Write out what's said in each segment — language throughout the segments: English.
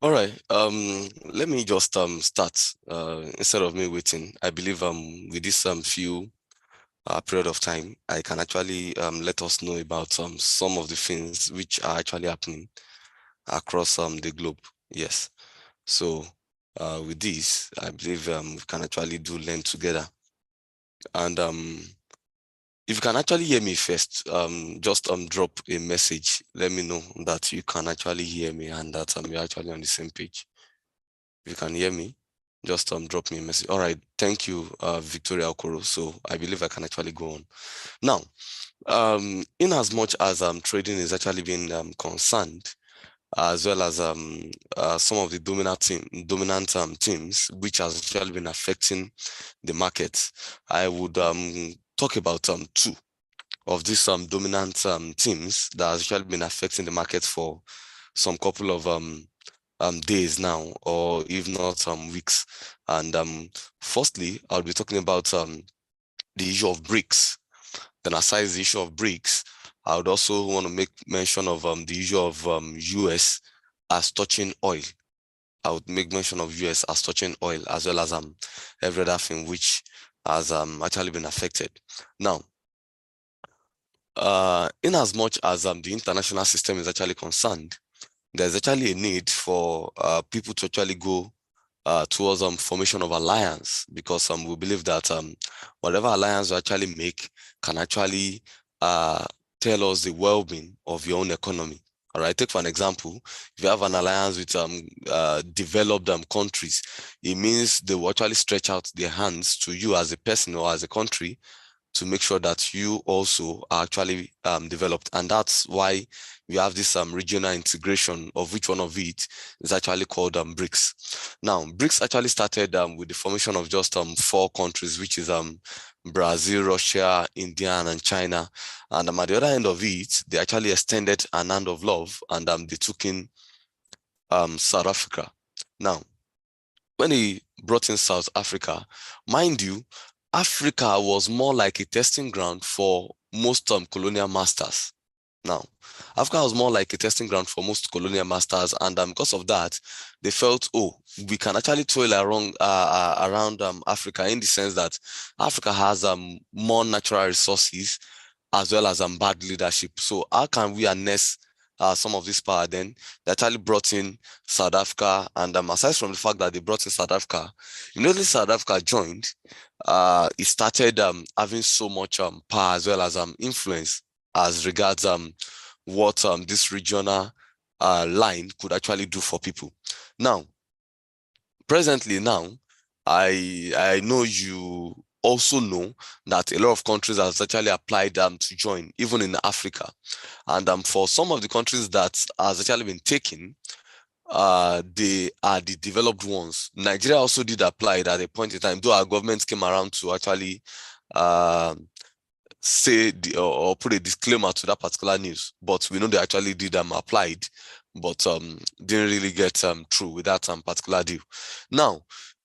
All right. Let me just start. Instead of me waiting, I believe with this few period of time, I can actually let us know about some of the things which are actually happening across the globe. Yes. So with this, I believe we can actually do learn together. And if you can actually hear me first, just drop a message. Let me know that you can actually hear me and that you're actually on the same page. If you can hear me, just drop me a message. All right, thank you, Victoria Okoro. So I believe I can actually go on. Now, in as much as trading is actually being concerned, as well as some of the dominant teams, which has actually been affecting the market, I would talk about two of these dominant teams that has actually been affecting the market for some couple of days now, or if not some weeks. And firstly, I'll be talking about the issue of BRICS. Then aside the issue of BRICS, I would also want to make mention of the issue of US as touching oil. I would make mention of US as touching oil, as well as every other thing which has actually been affected. Now, in as much as the international system is actually concerned, there's actually a need for people to actually go towards formation of alliance, because we believe that whatever alliance you actually make can actually tell us the well-being of your own economy. All right, take for an example, if you have an alliance with developed countries, it means they will actually stretch out their hands to you as a person or as a country to make sure that you also are actually developed. And that's why we have this regional integration, of which one of it is actually called BRICS. Now, BRICS actually started with the formation of just 4 countries, which is Brazil, Russia, India, and China. And at the other end of it, they actually extended an hand of love, and they took in South Africa. Now, when he brought in South Africa, mind you, Africa was more like a testing ground for most colonial masters. Now, Africa was more like a testing ground for most colonial masters, and because of that, they felt, oh, we can actually toil around Africa, in the sense that Africa has more natural resources as well as bad leadership. So how can we harness some of this power? Then they actually brought in South Africa, and aside from the fact that they brought in South Africa, immediately South Africa joined, it started having so much power as well as influence as regards what this regional line could actually do for people. Now, presently now, I know you also know that a lot of countries have actually applied to join, even in Africa. And for some of the countries that has actually been taken, they are the developed ones. Nigeria also did apply it at a point in time, though our government came around to actually say or put a disclaimer to that particular news. But we know they actually did applied, but didn't really get through with that particular deal. Now,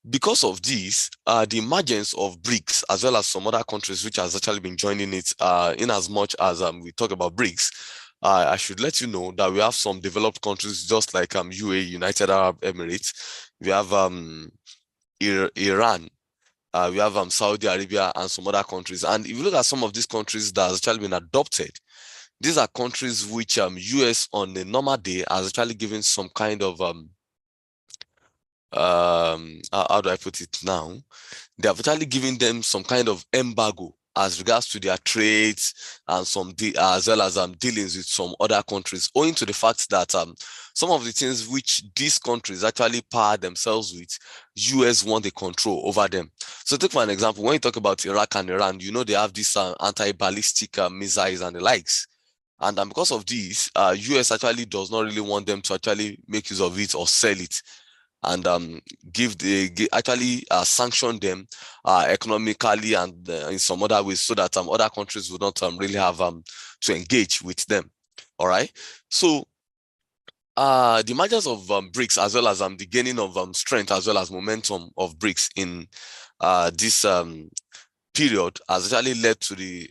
because of this, the emergence of BRICS, as well as some other countries which has actually been joining it, in as much as we talk about BRICS, I should let you know that we have some developed countries just like UAE, United Arab Emirates. We have Iran, we have Saudi Arabia, and some other countries. And if you look at some of these countries that has actually been adopted, these are countries which US on a normal day has actually given some kind of how do I put it now? They have actually given them some kind of embargo as regards to their trades, and some as well as dealings with some other countries, owing to the fact that some of the things which these countries actually power themselves with, US want the control over them. So take for an example, when you talk about Iraq and Iran, you know they have these anti-ballistic missiles and the likes. And because of this, US actually does not really want them to actually make use of it or sell it, and actually sanction them economically and in some other ways, so that other countries would not really have to engage with them. All right. So the emergence of BRICS, as well as the gaining of strength as well as momentum of BRICS in this period, has actually led to the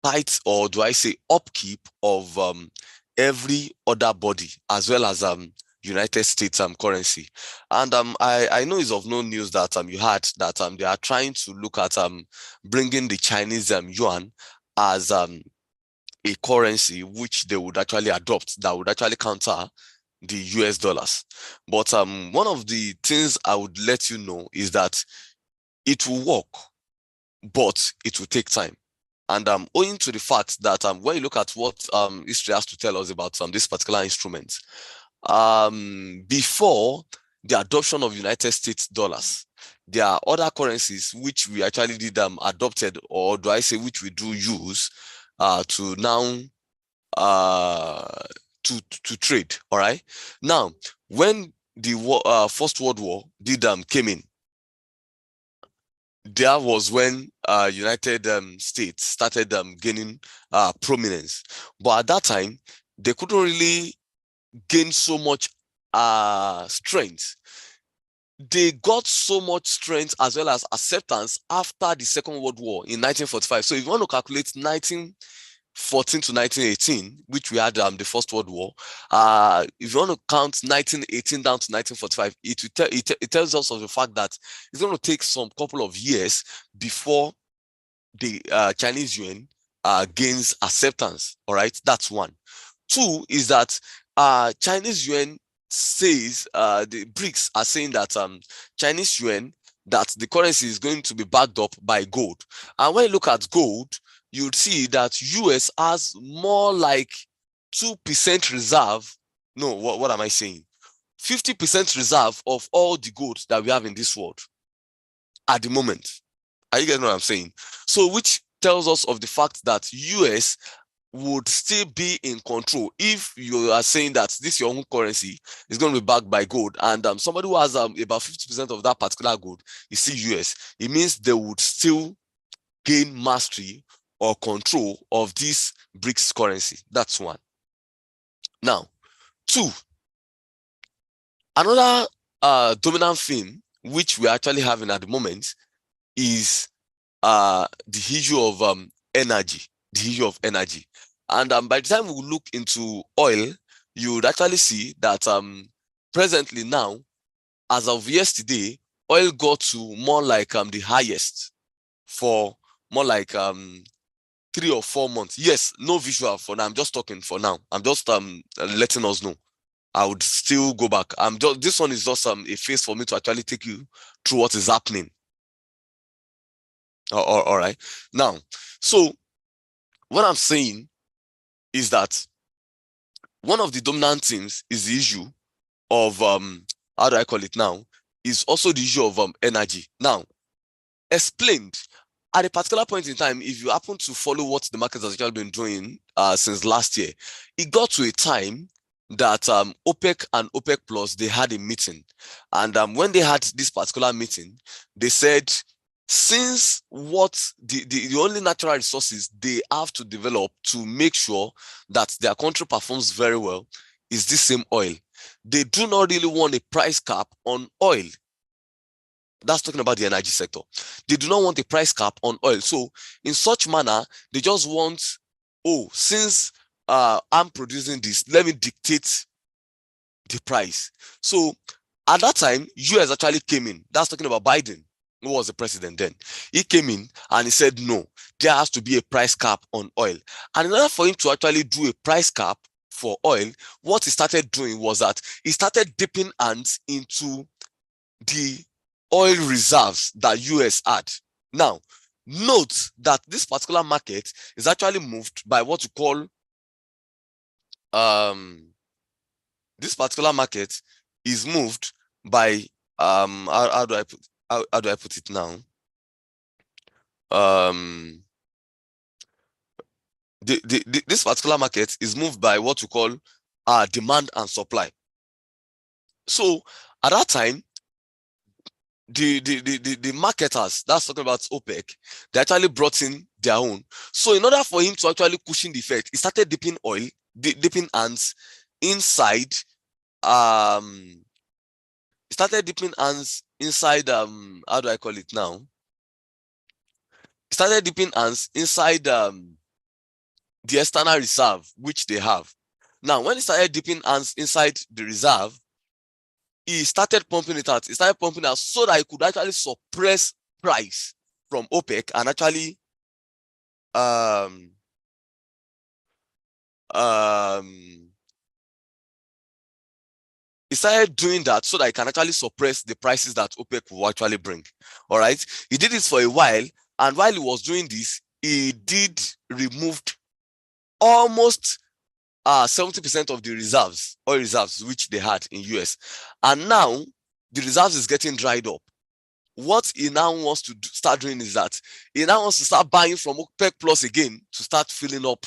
tight, or do I say upkeep, of every other body, as well as United States currency. And I know it's of no news that you had that they are trying to look at bringing the Chinese yuan as a currency which they would actually adopt that would actually counter the US dollars. But one of the things I would let you know is that it will work, but it will take time. And owing to the fact that when you look at what history has to tell us about this particular instrument, before the adoption of United States dollars, there are other currencies which we actually did adopted, or do I say which we do use to now to trade. All right. Now, when the First World War did came in, that was when United States started gaining prominence. But at that time, they couldn't really gain so much strength. They got so much strength as well as acceptance after the Second World War in 1945. So if you want to calculate 1914 to 1918, which we had the First World War, if you want to count 1918 down to 1945, it tells us of the fact that it's going to take some couple of years before the Chinese yuan gains acceptance. All right, that's one. Two is that Chinese yuan says the BRICS are saying that Chinese yuan, that the currency is going to be backed up by gold. And when you look at gold, you'd see that US has more like 2% reserve. No, what am I saying? 50% reserve of all the gold that we have in this world at the moment. Are you getting what I'm saying? So which tells us of the fact that US would still be in control if you are saying that this your own currency is going to be backed by gold, and somebody who has about 50% of that particular gold is still US. It means they would still gain mastery or control of this BRICS currency. That's one. Now, two, another dominant theme which we're actually having at the moment is the issue of energy. The issue of energy. And by the time we look into oil, you would actually see that presently now, as of yesterday, oil got to more like the highest for more like 3 or 4 months. Yes, no visual for now. I'm just talking for now. I'm just letting us know. I would still go back. This one is just a phase for me to actually take you through what is happening. All right. Now, so what I'm saying is that one of the dominant themes is the issue of how do I call it now? Is also the issue of energy. Now, explained at a particular point in time, if you happen to follow what the market has actually been doing since last year, it got to a time that OPEC and OPEC Plus, they had a meeting. And when they had this particular meeting, they said, since what the only natural resources they have to develop to make sure that their country performs very well is this same oil, they do not really want a price cap on oil. That's talking about the energy sector. They do not want a price cap on oil. So in such manner, they just want, oh, since I'm producing this, let me dictate the price. So at that time, US actually came in. That's talking about Biden, who was the president then. He came in and he said, no, there has to be a price cap on oil. And in order for him to actually do a price cap for oil, what he started doing was that he started dipping hands into the oil reserves that US had. Now, note that this particular market is actually moved by what you call this particular market is moved by how do I put it now? This particular market is moved by what you call demand and supply. So at that time, the marketers, that's talking about OPEC, they actually brought in their own. So in order for him to actually cushion the effect, he started dipping dipping hands inside how do I call it now? He started dipping hands inside the external reserve which they have. Now, when he started dipping hands inside the reserve, he started pumping it out. He started pumping out so that he could actually suppress price from OPEC and actually he started doing that so that he can actually suppress the prices that OPEC will actually bring. All right. He did this for a while, and while he was doing this, he did removed almost 70% of the reserves, oil reserves, which they had in US. And now the reserves is getting dried up. What he now wants to start doing is that he now wants to start buying from OPEC Plus again to start filling up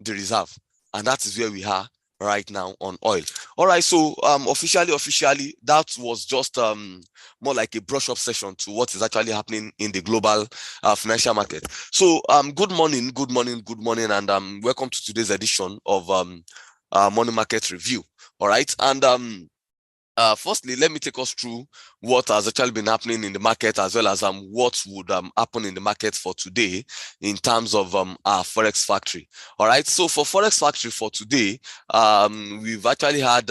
the reserve. And that is where we are right now on oil. All right, so officially, that was just more like a brush up session to what is actually happening in the global financial market. So good morning, and welcome to today's edition of Money Market Review. All right, and firstly, let me take us through what has actually been happening in the market, as well as what would happen in the market for today in terms of our Forex Factory. All right, so for Forex Factory for today, we've actually had,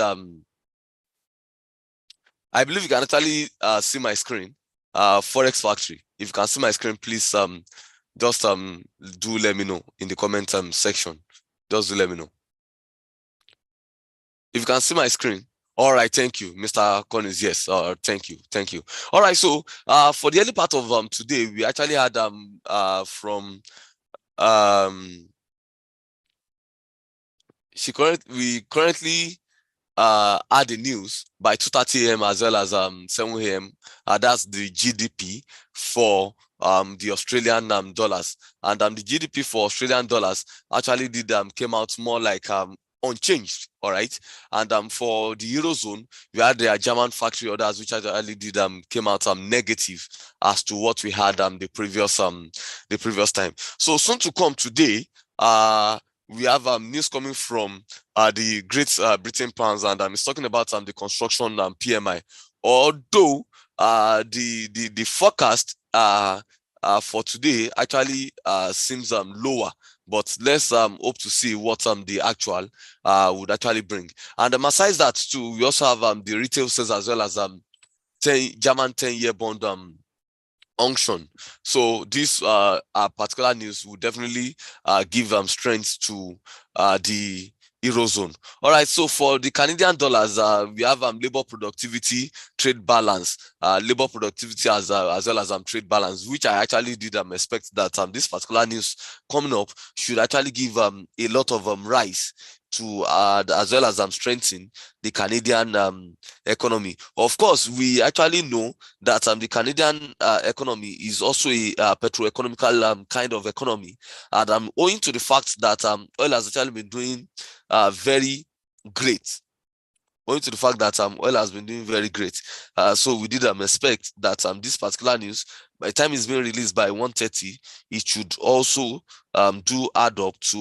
I believe you can actually see my screen, Forex Factory. If you can see my screen, please just do let me know in the comment section. Just do let me know. If you can see my screen. All right, thank you, Mr. Collins. Yes, thank you. All right, so for the early part of today, we actually had from we currently had the news by 2:30 a.m. as well as 7 a.m. That's the GDP for the Australian dollars, and the GDP for Australian dollars actually did came out more like unchanged. All right, and for the Eurozone, we had the German factory orders, which actually did came out negative as to what we had the previous time. So soon to come today, we have news coming from the Great Britain pounds, and it's talking about the construction PMI. Although the forecast for today actually seems lower, but let's hope to see what the actual would actually bring. And besides that too, we also have the retail sales as well as German 10-year bond unction. So this particular news will definitely give strength to the Eurozone. All right, so for the Canadian dollars, we have labor productivity, trade balance, labor productivity as well as trade balance, which I actually did expect that this particular news coming up should actually give a lot of rise to as well as strengthen the Canadian economy. Of course, we actually know that the Canadian economy is also a petroeconomical kind of economy, and owing to the fact that oil has actually been doing very great. Owing to the fact that oil has been doing very great, so we did expect that this particular news, by the time it's being released by 1:30, it should also do add up to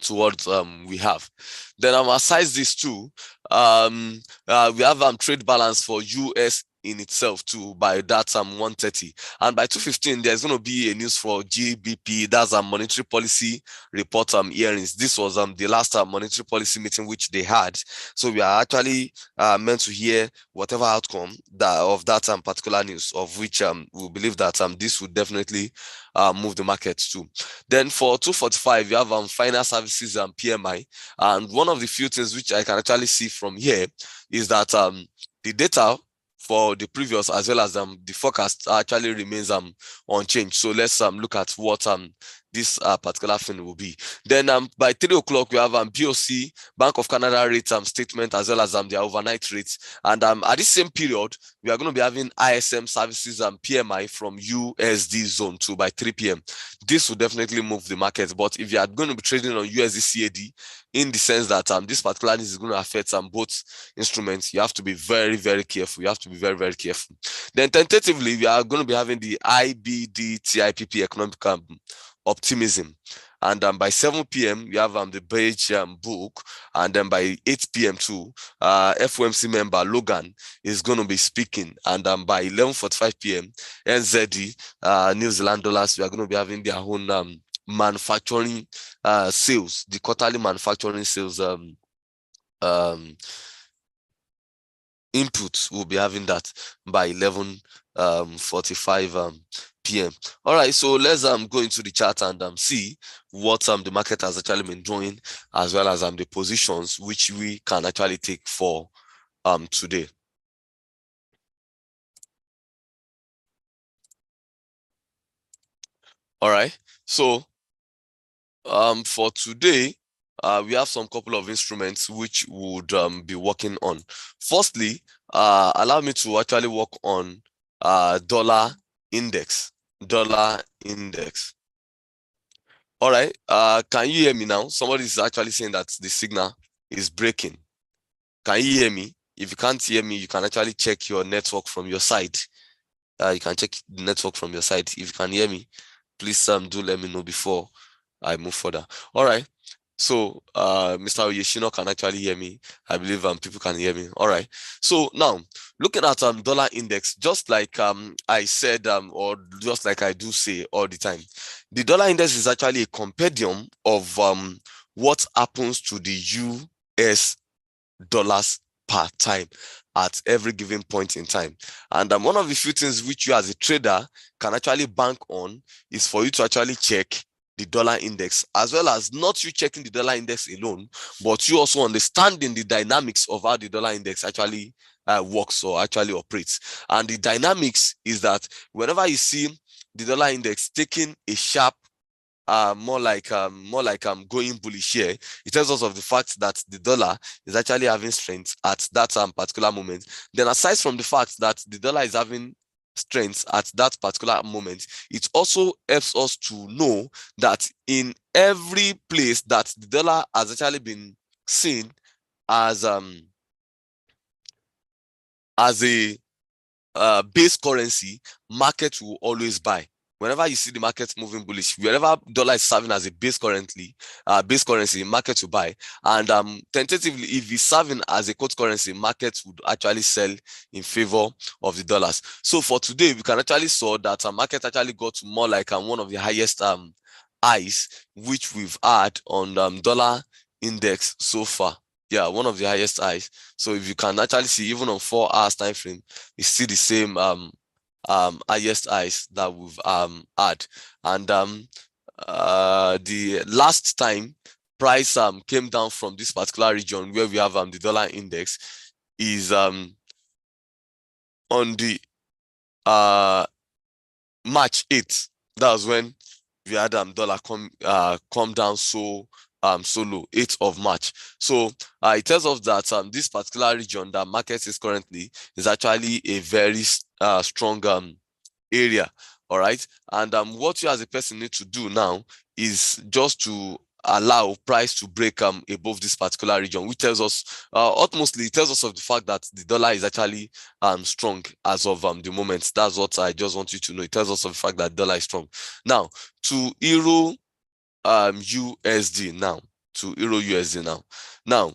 what we have. Then aside this too, we have trade balance for US in itself too by that 1:30, and by 2:15 there's going to be a news for GBP. That's a monetary policy report hearings. This was the last monetary policy meeting which they had, so we are actually meant to hear whatever outcome of that particular news, of which we believe that this would definitely move the market too. Then for 2:45 you have final services and PMI, and one of the few things which I can actually see from here is that the data for the previous as well as the forecast actually remains unchanged. So let's look at what this particular thing will be. Then by 3 o'clock we have BOC, Bank of Canada rate statement, as well as their overnight rates. And at this same period, we are going to be having ISM services and PMI from USD zone 2 by 3 p.m. This will definitely move the market. But if you are going to be trading on USD CAD, in the sense that this particular news is going to affect both instruments, you have to be very, very careful. You have to be very, very careful. Then tentatively, we are going to be having the IBD TIPP economic optimism. And by 7 p.m., we have the beige book. And then by 8 p.m. too, FOMC member Logan is going to be speaking. And by 11:45 p.m., NZD, New Zealand dollars, we are going to be having their own manufacturing sales, the quarterly manufacturing sales input, we'll be having that by 11:45 p.m. All right, so let's go into the chart and see what the market has actually been doing, as well as the positions which we can actually take for today. All right, so for today, we have some couple of instruments which would be working on. Firstly, allow me to actually work on dollar index. Dollar index. All right. Can you hear me now? Somebody is actually saying that the signal is breaking. Can you hear me? If you can't hear me, you can actually check your network from your side. You can check the network from your side. If you can hear me, please do let me know before I move further. All right. So Mr. Oyeshino can actually hear me. I believe people can hear me. All right. So now looking at dollar index, just like I said, or just like I do say all the time, the dollar index is actually a compendium of what happens to the US dollars per time at every given point in time. And one of the few things which you as a trader can actually bank on is for you to actually check the dollar index, as well as not you checking the dollar index alone, but you also understanding the dynamics of how the dollar index actually works or actually operates. And the dynamics is that whenever you see the dollar index taking a sharp more like going bullish here, it tells us of the fact that the dollar is actually having strength at that particular moment. Then aside from the fact that the dollar is having strength at that particular moment, it also helps us to know that in every place that the dollar has actually been seen as a base currency, market will always buy. Whenever you see the market moving bullish, wherever dollar is serving as a base currency, market will buy. And tentatively, if it's serving as a quote currency, market would actually sell in favor of the dollars. So for today, we can actually saw that market actually got more like one of the highest highs which we've had on dollar index so far. Yeah, one of the highest highs. So if you can actually see, even on 4 hours time frame, you see the same highest highs that we've had. And the last time price came down from this particular region where we have the dollar index is on the March 8th. That was when we had dollar come down so low, 8th of March. So it tells us that this particular region that market is currently is actually a very strong area. All right. And what you as a person need to do now is just to allow price to break above this particular region, which tells us ultimately it tells us of the fact that the dollar is actually strong as of the moment. That's what I just want you to know. It tells us of the fact that dollar is strong. Now to Euro USD now. To Euro USD now. Now,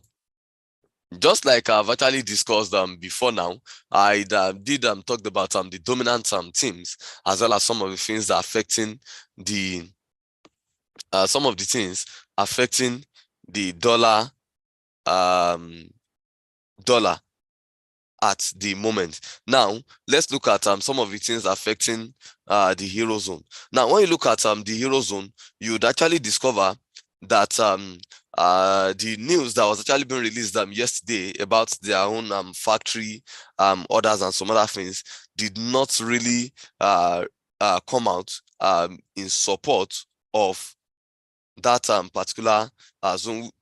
just like I've actually discussed before now, I did talked about the dominant themes, as well as some of the things that are affecting the some of the things affecting the dollar dollar at the moment. Now let's look at some of the things affecting the Eurozone. Now when you look at the Eurozone, you would actually discover that the news that was actually being released yesterday about their own factory orders and some other things did not really come out in support of that particular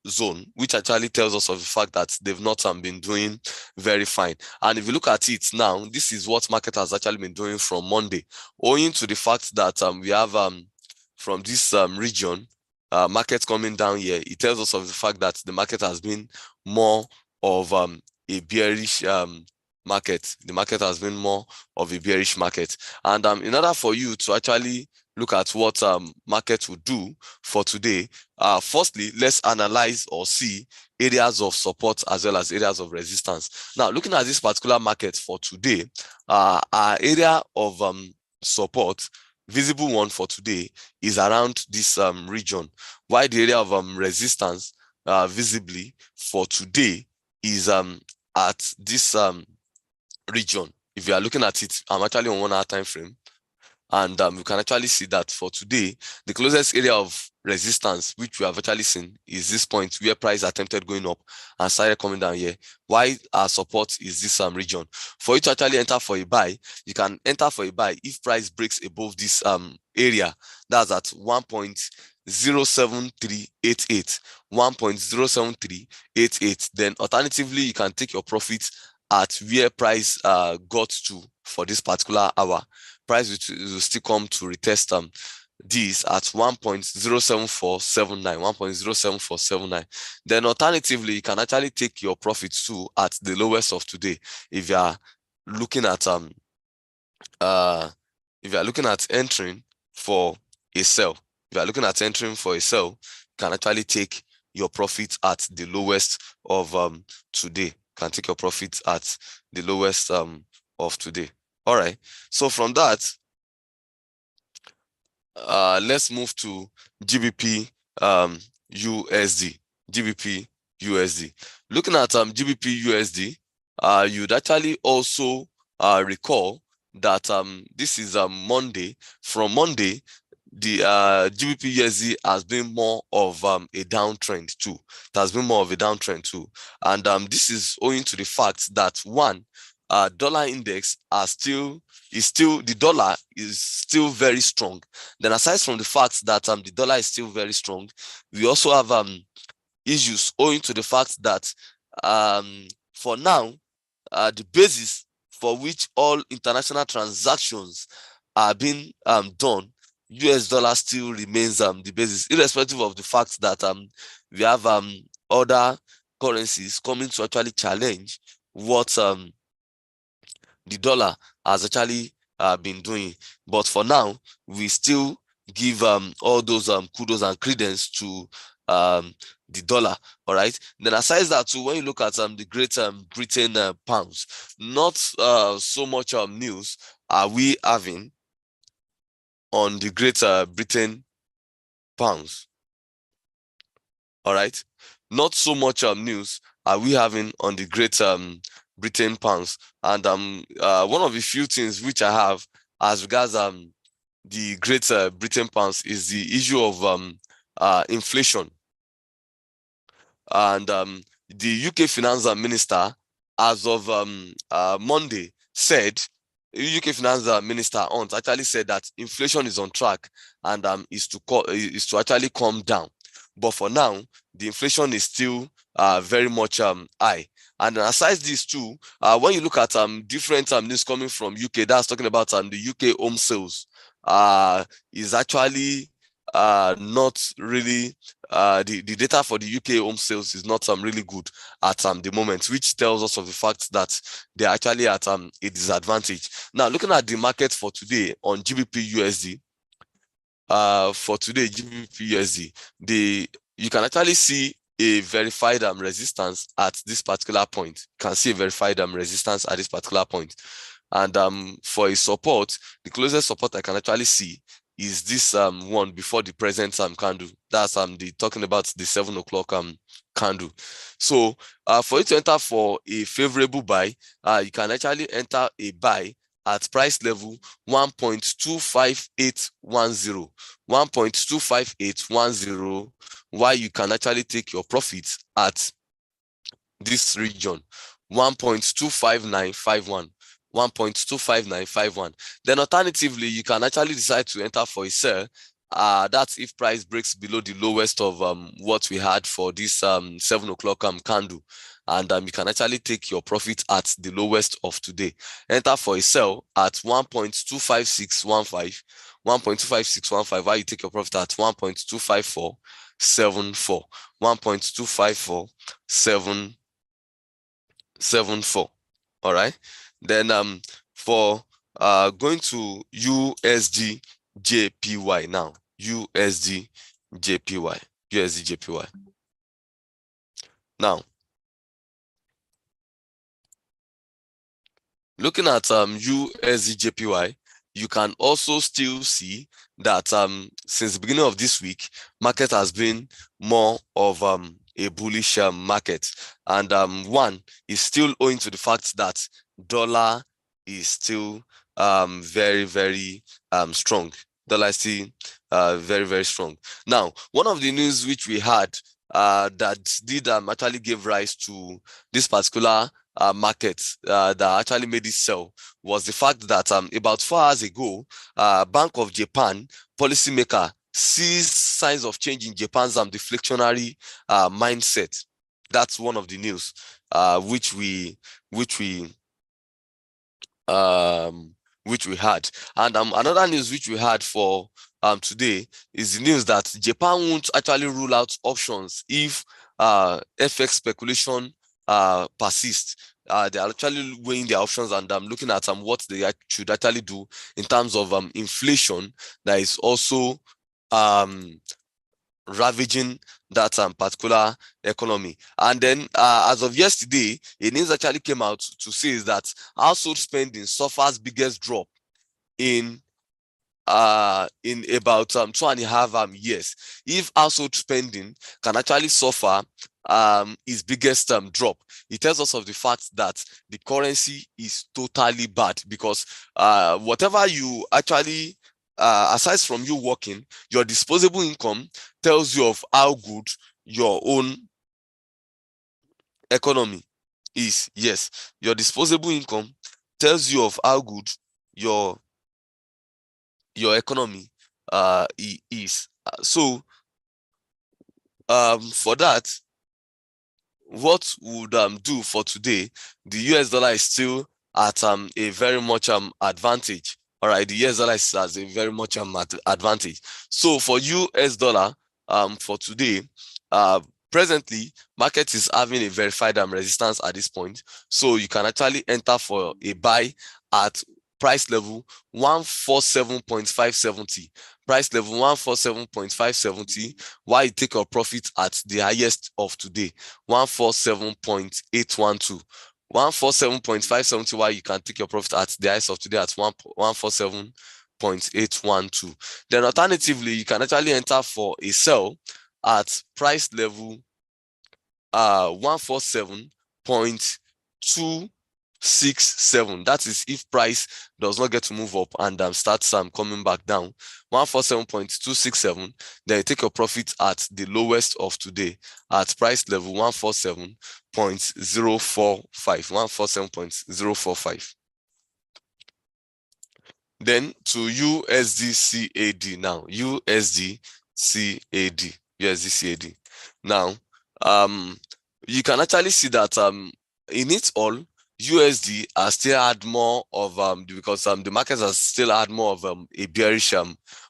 zone, which actually tells us of the fact that they've not been doing very fine. And if you look at it now, this is what market has actually been doing from Monday, owing to the fact that we have from this region market coming down here. It tells us of the fact that the market has been more of a bearish market. The market has been more of a bearish market. And in order for you to actually look at what market will do for today, firstly, let's analyze or see areas of support as well as areas of resistance. Now, looking at this particular market for today, our area of support, visible one for today, is around this region, while the area of resistance visibly for today is at this region. If you are looking at it, I'm actually on 1 hour time frame. And you can actually see that for today, the closest area of resistance, which we have actually seen, is this point where price attempted going up and started coming down here. Why our support is this region. For you to actually enter for a buy, you can enter for a buy if price breaks above this area. That's at 1.07388, 1.07388. Then alternatively, you can take your profit at where price got to for this particular hour. Price will still come to retest this at 1.07479, 1.07479. Then alternatively, you can actually take your profits too at the lowest of today. If you are looking at entering for a sell, you can actually take your profit at the lowest of today. Can take your profit at the lowest of today. All right. So from that, let's move to GBP USD. GBP USD. Looking at GBP USD, you'd actually also recall that this is Monday. From Monday, the GBP USD has been more of a downtrend too. It has been more of a downtrend too, and this is owing to the fact that one, dollar index the dollar is still very strong. Then aside from the fact that the dollar is still very strong, we also have issues owing to the fact that for now, the basis for which all international transactions are being done, US dollar still remains the basis, irrespective of the fact that we have other currencies coming to actually challenge what the dollar has actually been doing. But for now, we still give all those kudos and credence to the dollar. All right. Then aside that too, when you look at the Great Britain pounds, not so much news are we having on the Great Britain pounds. All right. Not so much news are we having on the Great Britain pounds. And one of the few things which I have as regards the Great Britain pounds is the issue of inflation. And the UK finance minister, as of Monday, said, UK finance minister Hunt actually said that inflation is on track and is to actually come down. But for now, the inflation is still very much high. And aside this too, when you look at different news coming from UK, that's talking about the UK home sales is actually not really the data for the UK home sales is not really good at the moment, which tells us of the fact that they're actually at a disadvantage. Now, looking at the market for today on GBP USD, you can actually see a verified resistance at this particular point. You can see a verified resistance at this particular point. And for a support, the closest support I can actually see is this one before the present candle. That's talking about the 7 o'clock candle. So for you to enter for a favorable buy, you can actually enter a buy at price level 1.25810, 1.25810, while you can actually take your profits at this region, 1.25951. 1.25951. Then alternatively, you can actually decide to enter for a sell. That's if price breaks below the lowest of what we had for this 7 o'clock candle. And you can actually take your profit at the lowest of today. Enter for a sell at 1.25615, 1.25615, while you take your profit at 1.25474, 1.25474. All right. Then for going to USD JPY now, USD JPY. Now, looking at USD JPY, you can also still see that since the beginning of this week, market has been more of a bullish market. And one is still owing to the fact that dollar is still very, very strong. Dollar is still very, very strong. Now, one of the news which we had that did actually give rise to this particular market that actually made it sell was the fact that about 4 hours ago, Bank of Japan policymaker sees signs of change in Japan's deflationary mindset. That's one of the news which we um which we had. And another news which we had for today is the news that Japan won't actually rule out options if FX speculation persists. They're actually weighing their options and looking at what they should actually do in terms of inflation that is also ravaging that particular economy. And then as of yesterday, a news actually came out to say is that household spending suffers biggest drop in about 2.5 years. If household spending can actually suffer its biggest drop, it tells us of the fact that the currency is totally bad, because whatever you actually aside from you working, your disposable income tells you of how good your own economy is. Yes, your disposable income tells you of how good your economy is. So for that, what would do for today, the US dollar is still at a very much advantage. All right, the US dollar is as a very much advantage. So for US dollar for today, presently market is having a verified resistance at this point. So you can actually enter for a buy at price level 147.570. Price level 147.570, while you take your profit at the highest of today, 147.812. 147.570, while you can take your profit at the highest of today at 147.812. Then alternatively, you can actually enter for a sell at price level 147.267. That is if price does not get to move up and starts coming back down. 147.267. Then you take your profit at the lowest of today at price level 147.045. 147.045. Then to USDCAD now. USDCAD. Now, you can actually see that in it all, USD has still had more of because the markets has still had more of a bearish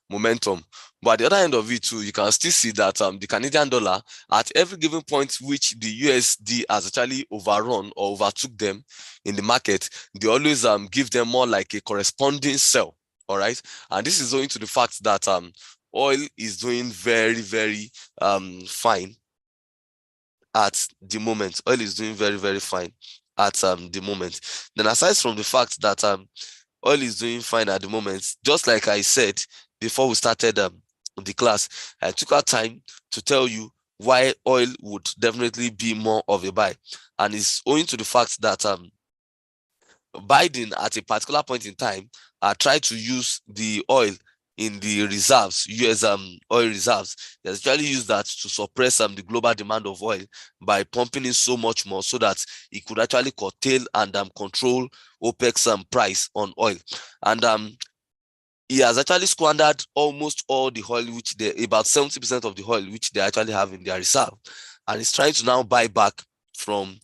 momentum. But at the other end of it too, you can still see that the Canadian dollar, at every given point which the USD has actually overrun or overtook them in the market, they always give them more like a corresponding sell. All right, and this is owing to the fact that oil is doing very, very fine at the moment. Oil is doing very, very fine at the moment. Then aside from the fact that oil is doing fine at the moment, just like I said before we started the class, I took our time to tell you why oil would definitely be more of a buy, and it's owing to the fact that Biden at a particular point in time tried to use the oil in the reserves, US oil reserves. They actually used that to suppress the global demand of oil by pumping in so much more, so that it could actually curtail and control OPEC's price on oil. And he has actually squandered almost all the oil, which they, about 70% of the oil which they actually have in their reserve, and he's trying to now buy back from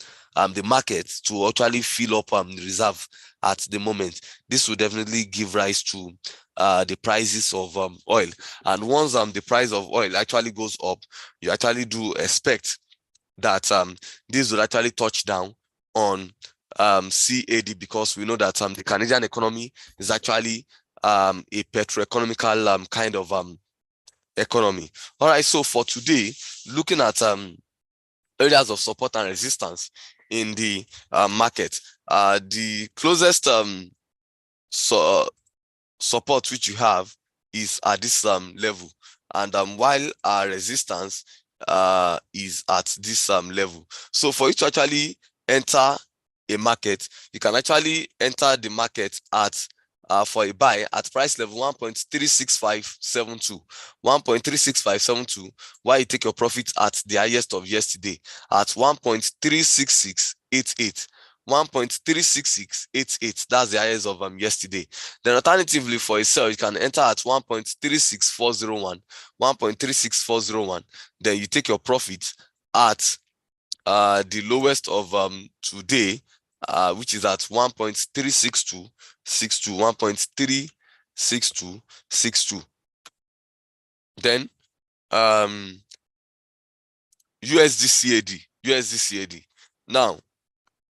the market to actually fill up the reserve at the moment. This will definitely give rise to the prices of oil. And once the price of oil actually goes up, you actually do expect that this will actually touch down on CAD, because we know that the Canadian economy is actually a petroeconomical kind of economy. All right, so for today, looking at areas of support and resistance in the market, the closest support which you have is at this level, and while our resistance is at this level. So for you to actually enter a market, you can actually enter the market at for a buy at price level 1.36572, 1.36572, while you take your profit at the highest of yesterday at 1.36688. 1.36688, that's the highest of yesterday. Then alternatively, for a sell, you can enter at 1.36401, 1.36401. Then you take your profit at the lowest of today, which is at 1.36262, 1.36262. Then USD CAD. Now,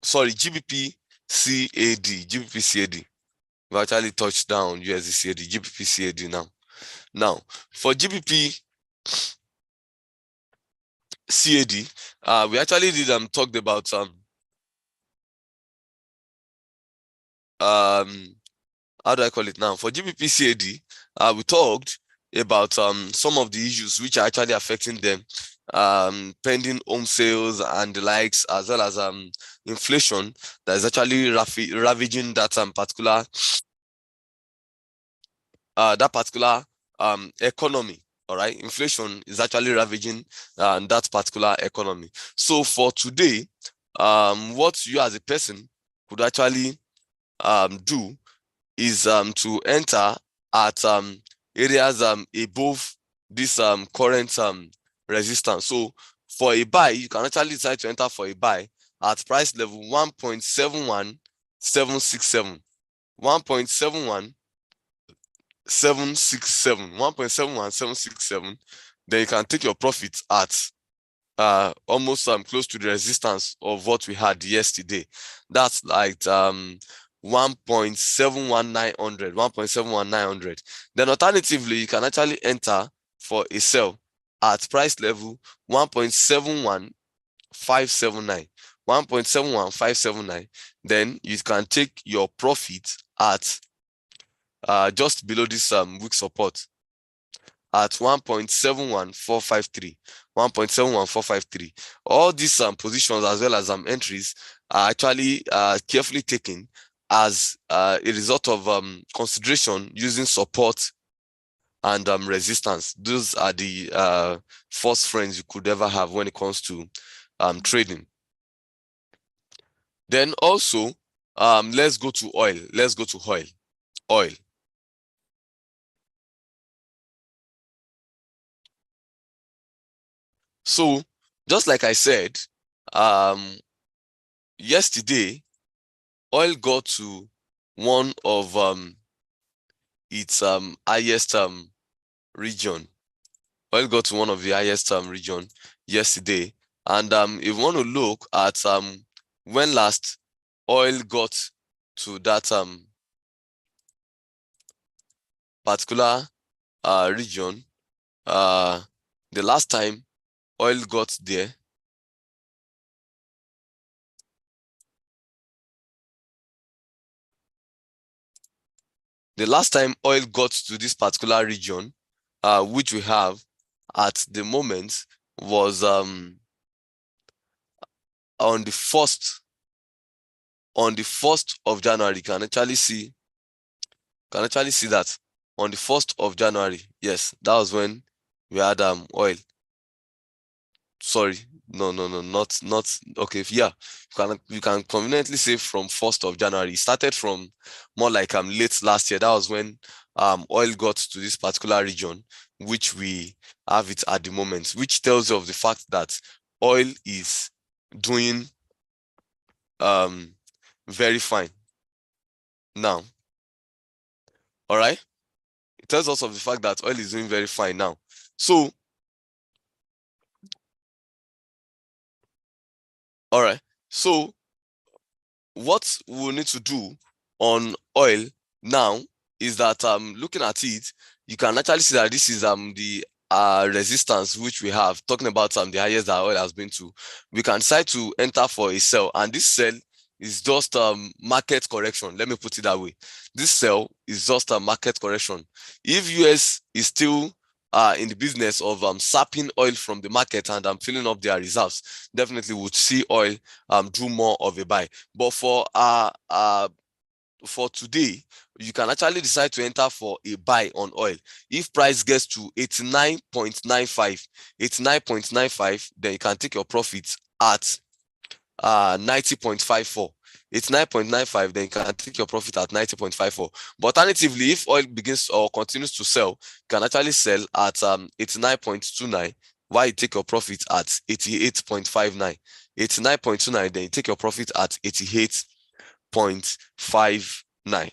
sorry, GBP CAD. We actually touched down USD CAD, GBP CAD now. Now, for GBP CAD, we actually did talked about how do I call it now? For GBP CAD, we talked about some of the issues which are actually affecting them, pending home sales and the likes, as well as inflation that is actually ravaging that particular economy. All right, inflation is actually ravaging that particular economy. So for today, what you as a person could actually do is to enter at areas above this current resistance. So for a buy, you can actually decide to enter for a buy at price level 1.71767, 1.71767. Then you can take your profit at almost close to the resistance of what we had yesterday. That's like 1.71900, 1.71900. Then alternatively, you can actually enter for a sell at price level 1.71579, 1.71579. Then you can take your profit at just below this weak support at 1.71453, 1.71453. All these positions as well as entries are actually carefully taken as a result of consideration using support and resistance. Those are the first friends you could ever have when it comes to trading. Then also, let's go to oil. Let's go to oil. So, just like I said, yesterday, oil got to one of its highest region. Oil got to one of the highest region yesterday. And if you want to look at when last oil got to that particular region, the last time oil got there, the last time oil got to this particular region, which we have at the moment, was on the 1st of January. You can actually see that on the 1st of January. Yes, that was when we had oil. Sorry, no, not okay. Yeah, you can conveniently say from 1st of January. It started from more like late last year. That was when oil got to this particular region, which we have it at the moment, which tells you of the fact that oil is doing very fine now. All right, it tells us of the fact that oil is doing very fine now. So, all right, so what we'll need to do on oil now is that looking at it, you can actually see that this is the resistance which we have, talking about the highest that oil has been to. We can decide to enter for a sell, and this sell is just market correction. Let me put it that way. This sell is just a market correction. If US is still in the business of sapping oil from the market and filling up their reserves, definitely would see oil do more of a buy. But for today, you can actually decide to enter for a buy on oil. If price gets to 89.95, then you can take your profits at 90.54. It's 9.95, then you can take your profit at 90.54. But alternatively, if oil begins or continues to sell, you can actually sell at 89.29, while you take your profit at 88.59. 89.29, then you take your profit at 88.59.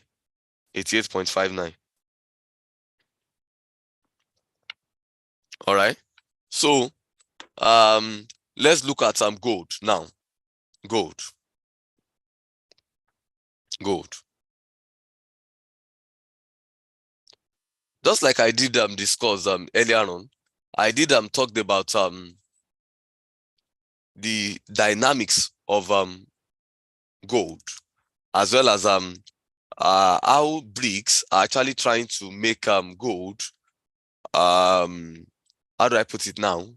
88.59. All right. So let's look at gold now. Gold. Just like I did discuss earlier on, I did talked about the dynamics of gold, as well as how BRICS are actually trying to make gold, how do I put it now,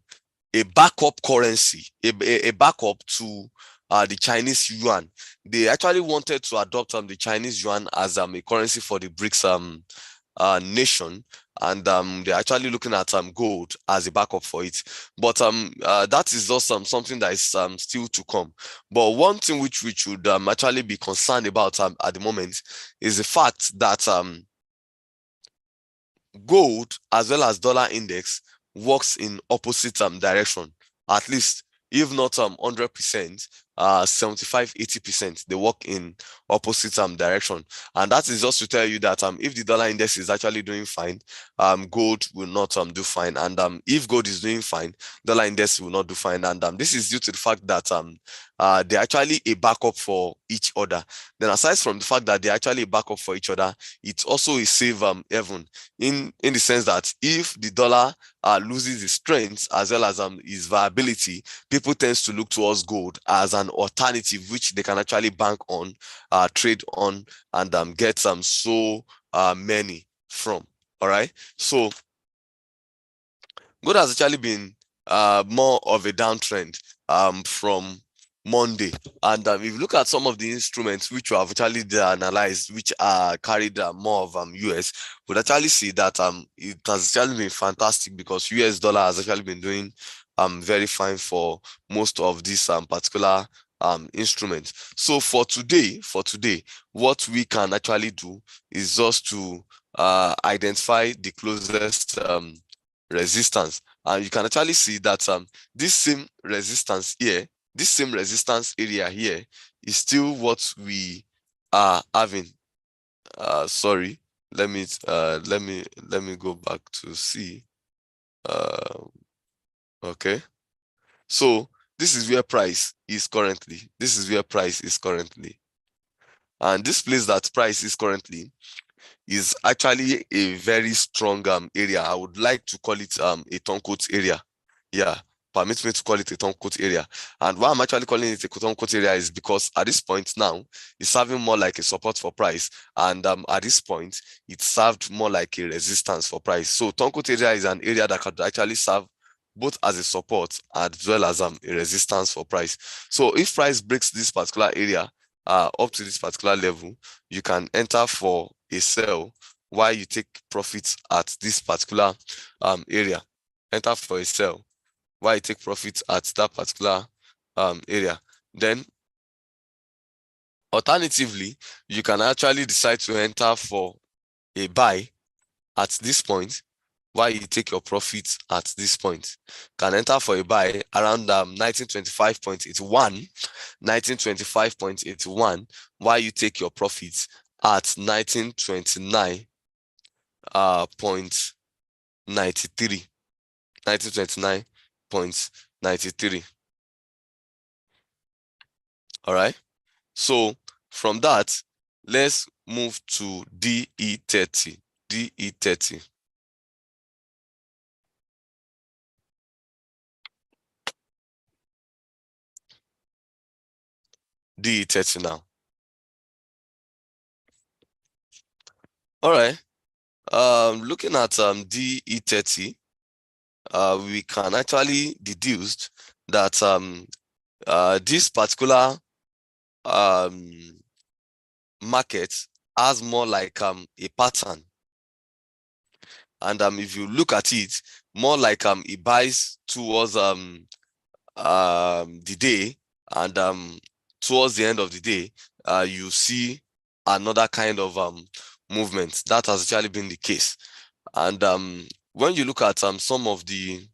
a backup currency, a backup to the Chinese yuan. They actually wanted to adopt the Chinese yuan as a currency for the BRICS nation, and they're actually looking at gold as a backup for it. But that is just something that is still to come. But one thing which we should actually be concerned about at the moment is the fact that gold as well as dollar index works in opposite direction, at least if not 100%, 75-80%, they work in opposite direction. And that is just to tell you that if the dollar index is actually doing fine, gold will not do fine. And if gold is doing fine, dollar index will not do fine. And this is due to the fact that they're actually a backup for each other. Then aside from the fact that they're actually a backup for each other, it's also a safe haven in the sense that if the dollar loses its strength as well as its viability, people tend to look towards gold as an alternative which they can actually bank on, trade on, and get so many from. All right. So gold has actually been more of a downtrend from Monday. And if you look at some of the instruments which we have actually analyzed, which are carried more of US, would actually see that it has actually been fantastic because US dollar has actually been doing very fine for most of these particular instruments. So for today, what we can actually do is just to identify the closest resistance, and you can actually see that this same resistance here, this same resistance area here, is still what we are having. Sorry, let me go back to see. Okay, so this is where price is currently. And this place that price is currently is actually a very strong area. I would like to call it a turncoat area. Yeah, permit me to call it a turncoat area. And why I'm actually calling it a turncoat area is because at this point now, it's serving more like a support for price. And at this point, it served more like a resistance for price. So turncoat area is an area that could actually serve both as a support as well as a resistance for price. So if price breaks this particular area up to this particular level, you can enter for a sell while you take profits at this particular area. Enter for a sell while you take profits at that particular area. Then alternatively, you can actually decide to enter for a buy at this point while you take your profits at this point. Can enter for a buy around 1925.81, 1925.81, while you take your profits at 1929.93, 1929.93. All right. So from that, let's move to DE30. DE30. DE30 now. All right. Looking at DE30, we can actually deduce that this particular market has more like a pattern. And if you look at it, more like it buys towards the day, and towards the end of the day, you see another kind of movement. That has actually been the case. And when you look at some of the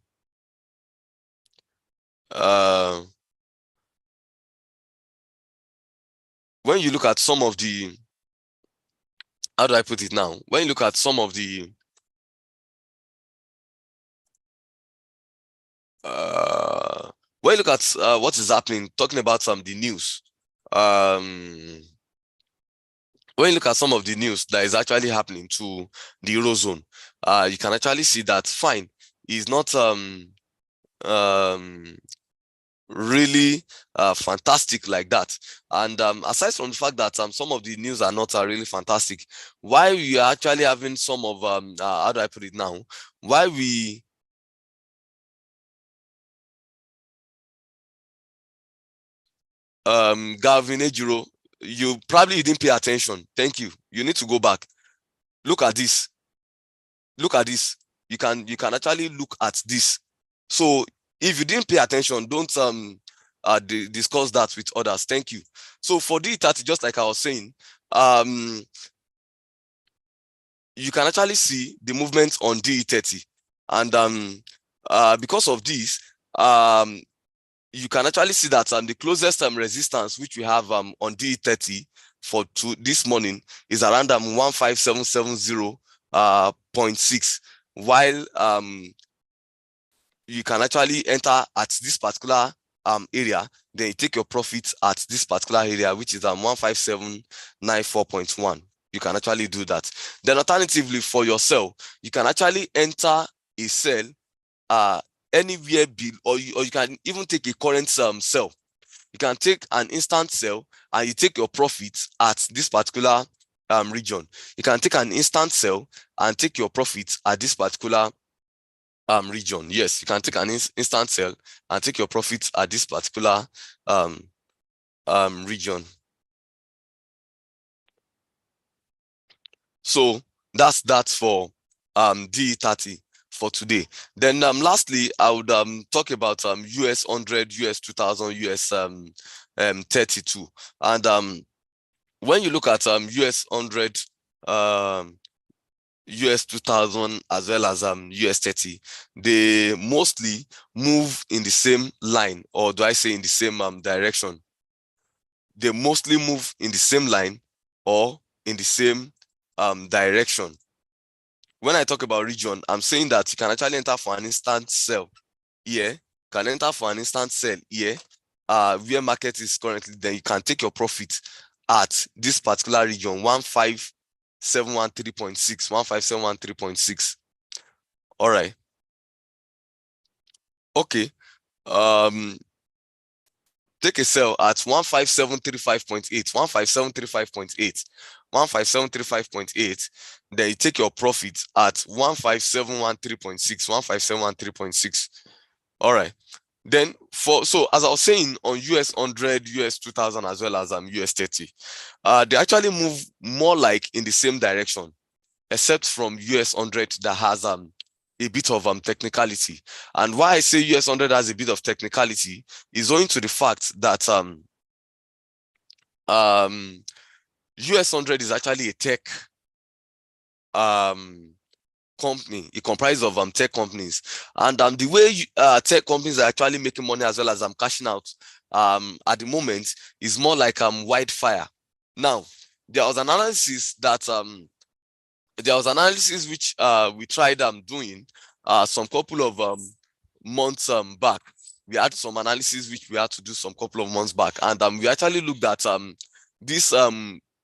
when you look at some of the, how do I put it now? When you look at some of the when you look at what is happening, talking about the news, when you look at some of the news that is actually happening to the Eurozone, you can actually see that fine is not really fantastic like that. And aside from the fact that some of the news are not really fantastic, why we are actually having some of how do I put it now? Why we Galvin Ejiro, you probably didn't pay attention. Thank you. You need to go back. Look at this. Look at this. You can actually look at this. So if you didn't pay attention, don't discuss that with others. Thank you. So for D30, just like I was saying, you can actually see the movement on D30, and because of this, you can actually see that the closest resistance which we have on D30 for this morning is around 15770.6, while you can actually enter at this particular area, then you take your profit at this particular area, which is 15794.1. You can actually do that. Then alternatively, for your sell, you can actually enter a sell anywhere or you can even take a current sell. You can take an instant sell and you take your profits at this particular region. You can take an instant sell and take your profits at this particular region. Yes, you can take an instant sell and take your profits at this particular region. So that's that for D30 for today. Then lastly, I would talk about US 100, US 2000, US 32. And when you look at US 100, US 2000 as well as US 30, they mostly move in the same line, or do I say in the same direction? They mostly move in the same line or in the same direction. When I talk about region, I'm saying that you can actually enter for an instant sell here, can enter for an instant sell here, where market is currently, then you can take your profit at this particular region, 15713.6, 15713.6. All right. Okay. Take a sell at 15735.8, 15735.8, 15735.8. Then you take your profit at 15713.6, 15713.6. All right. Then so as I was saying, on US 100, US 2000 as well as US 30, they actually move more like in the same direction, except from US 100 that has a bit of technicality. And why I say US 100 has a bit of technicality is owing to the fact that US 100 is actually a tech company. It comprises of tech companies, and the way tech companies are actually making money as well as cashing out at the moment is more like wildfire. Now, there was analysis which we tried doing some couple of months back. We had some analysis which we had to do some couple of months back, and we actually looked at these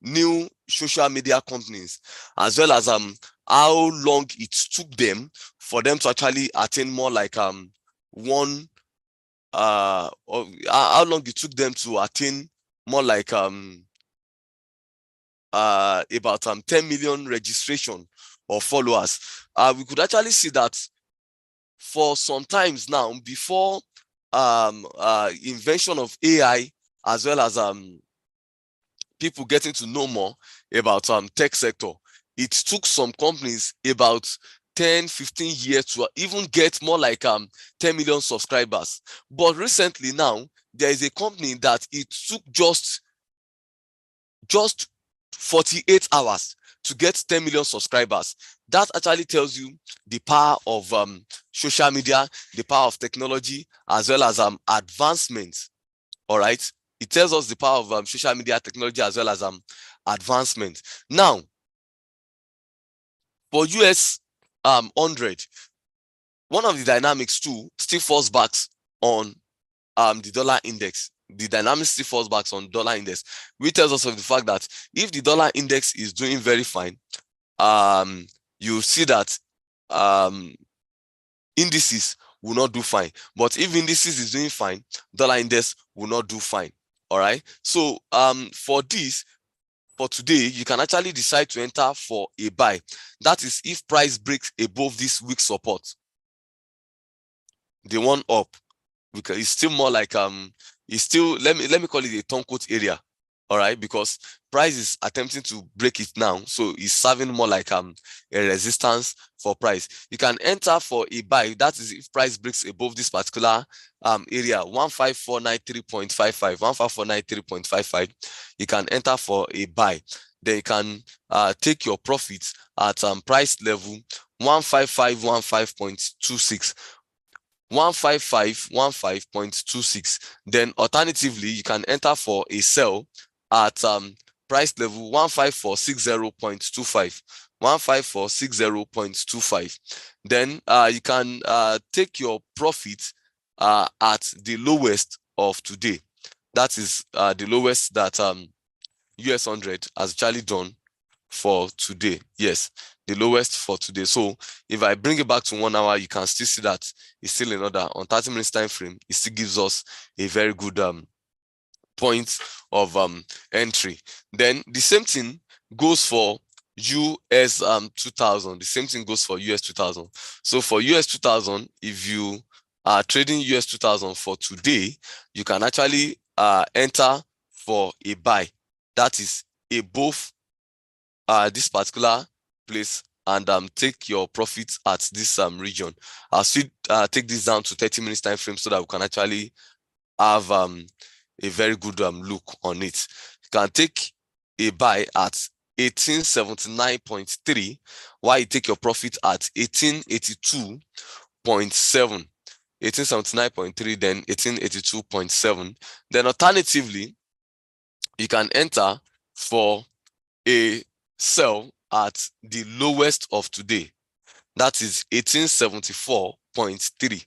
new social media companies, as well as how long it took them for them to actually attain more like one or how long it took them to attain more like about 10 million registration or followers. We could actually see that for sometimes now, before invention of AI, as well as people getting to know more about tech sector, it took some companies about 10-15 years to even get more like 10 million subscribers. But recently now, there is a company that it took just 48 hours to get 10 million subscribers. That actually tells you the power of social media, the power of technology, as well as advancements. All right. It tells us the power of social media, technology, as well as advancement. Now, for US 100, one of the dynamics too still falls back on the dollar index. The dynamics still falls back on dollar index, which tells us of the fact that if the dollar index is doing very fine, you see that indices will not do fine. But if indices is doing fine, dollar index will not do fine. All right. So for this, for today, you can actually decide to enter for a buy. That is if price breaks above this weak support, the one up, because it's still more like it's still, let me call it a turncoat area. All right, because price is attempting to break it now, so it's serving more like a resistance for price. You can enter for a buy. That is if price breaks above this particular area, 15493.55, 15493.55. You can enter for a buy. Then you can take your profits at price level 15515.26. 15515.26. Then alternatively, you can enter for a sell at price level 15460.25. 15460.25. Then you can take your profit at the lowest of today. That is the lowest that US 100 has actually done for today. Yes, the lowest for today. So if I bring it back to 1 hour, you can still see that it's still in order. On 30 minutes time frame, it still gives us a very good point of entry. Then the same thing goes for US 2000. The same thing goes for US 2000. So for US 2000, if you are trading US 2000 for today, you can actually enter for a buy. That is above this particular place, and take your profits at this region. I'll still take this down to 30 minutes time frame so that we can actually have a very good look on it. You can take a buy at 1879.3, while you take your profit at 1882.7. 1879.3, then 1882.7. Then alternatively, you can enter for a sell at the lowest of today. That is 1874.3.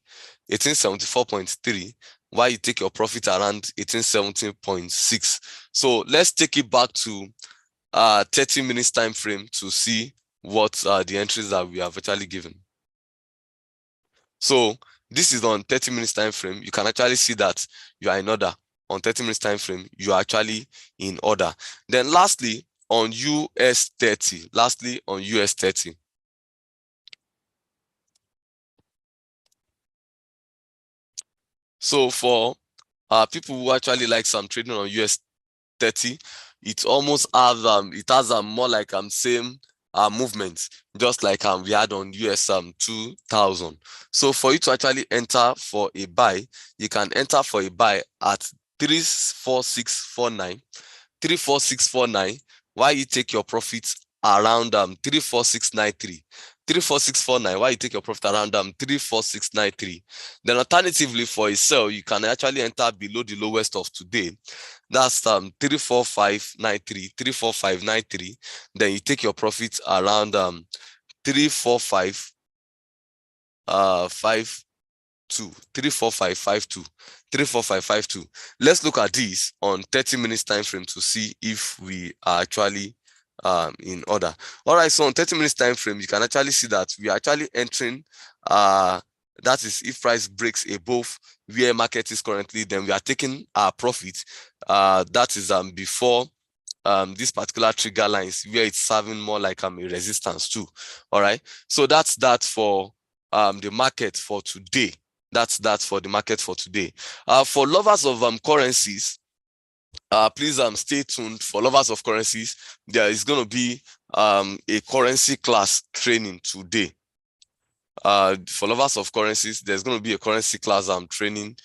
1874.3, while you take your profit around 1870.6. So let's take it back to 30 minutes time frame to see what the entries that we have actually given. So this is on 30 minutes time frame. You can actually see that you are in order. On 30 minutes time frame, you are actually in order. Then lastly, on US 30. Lastly, on US 30. So for people who actually like some trading on US 30, it almost has more like same movement, just like we had on US 2000. So for you to actually enter for a buy, you can enter for a buy at 34649. 34649, while you take your profits around 34693. 34649, while you take your profit around 34693. Then alternatively, for a sell, you can actually enter below the lowest of today. That's 34593. 34593. Then you take your profits around 345 34552. 34552. Let's look at this on 30 minutes time frame to see if we are actually in order. All right, so on 30 minutes time frame, you can actually see that we are actually entering that is if price breaks above where market is currently, then we are taking our profit. That is before this particular trigger lines where it's serving more like a resistance too. All right, so that's that for the market for today. That's for the market for today. For lovers of currencies, please stay tuned. For lovers of currencies, there is going to be a currency class training today. For lovers of currencies, there's going to be a currency class training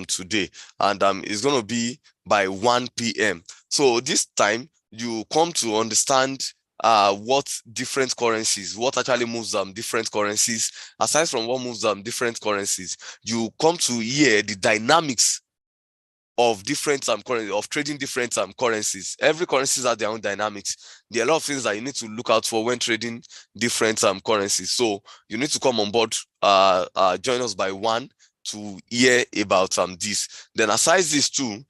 today, and it's going to be by 1 p.m. So this time you come to understand what different currencies, what actually moves different currencies. Aside from what moves different currencies, you come to hear the dynamics of different currency, of trading different currencies. Every currency has their own dynamics. There are a lot of things that you need to look out for when trading different currencies. So you need to come on board, join us by 1 to hear about this. Then aside this too,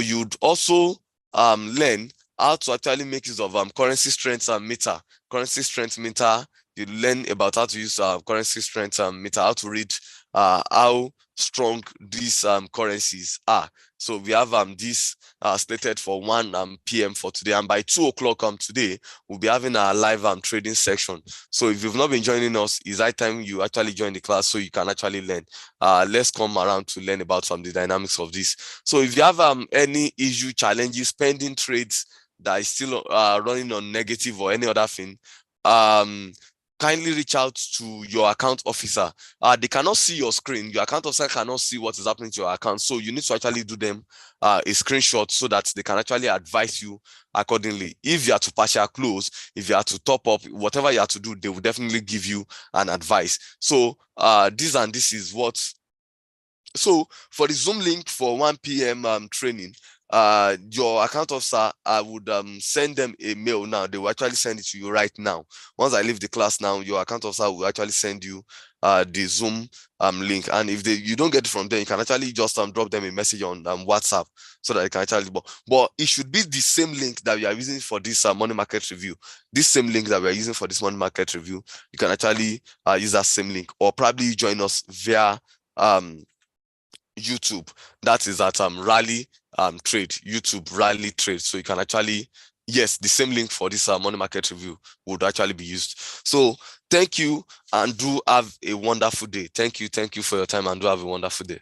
you'd also learn how to actually make use of currency strength meter. Currency strength meter, you learn about how to use currency strength meter, how to read how strong these currencies are. So we have this slated for 1 p.m. for today, and by 2 o'clock today we'll be having a live trading section. So if you've not been joining us, it's high time you actually join the class so you can actually learn. Let's come around to learn about the dynamics of this. So if you have any issue, challenges, pending trades that is still running on negative or any other thing, kindly reach out to your account officer. They cannot see your screen. Your account officer cannot see what is happening to your account. So you need to actually do them a screenshot so that they can actually advise you accordingly. If you are to partial close, if you are to top up, whatever you have to do, they will definitely give you an advice. So this is what. So for the Zoom link for 1 p.m. Training, your account officer, I would send them a mail now. They will actually send it to you right now. Once I leave the class now, your account officer will actually send you the Zoom link. And if you don't get it from them, you can actually just drop them a message on WhatsApp so that they can actually. But it should be the same link that we are using for this money market review. This same link that we are using for this money market review, you can actually use that same link, or probably join us via YouTube. That is at Rally Trade, YouTube Rally Trade. So you can actually, yes, the same link for this money market review would actually be used. So thank you, and do have a wonderful day. Thank you for your time, and do have a wonderful day.